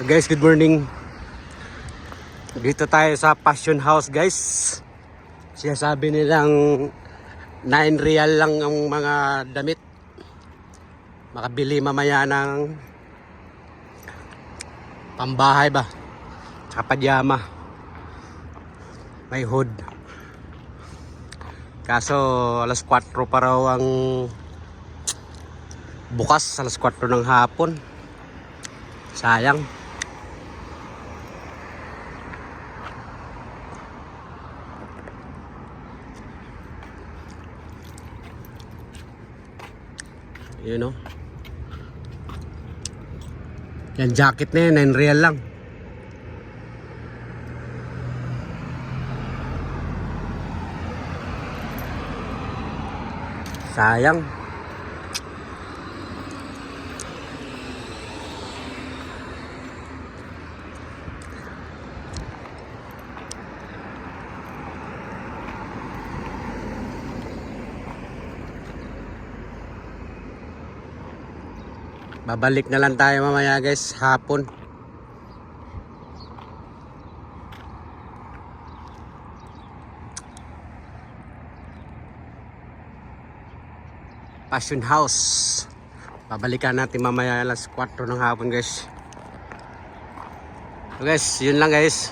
Guys, good morning. Dito tayo sa Passion House, guys. Siya sabi nilang 9 real lang ang mga damit. Makabili mamaya ng pambahay ba? Tsaka pajama. May hood. Kaso alas 4 pa raw ang bukas, alas 4 ng hapon. Sayang. You know. Yan jacket na yan, 9 real lang. Sayang. Babalik na lang tayo mamaya, guys, hapon. Passion House. Babalikan natin mamaya alas 4 ng hapon, guys. So guys, yun lang, guys.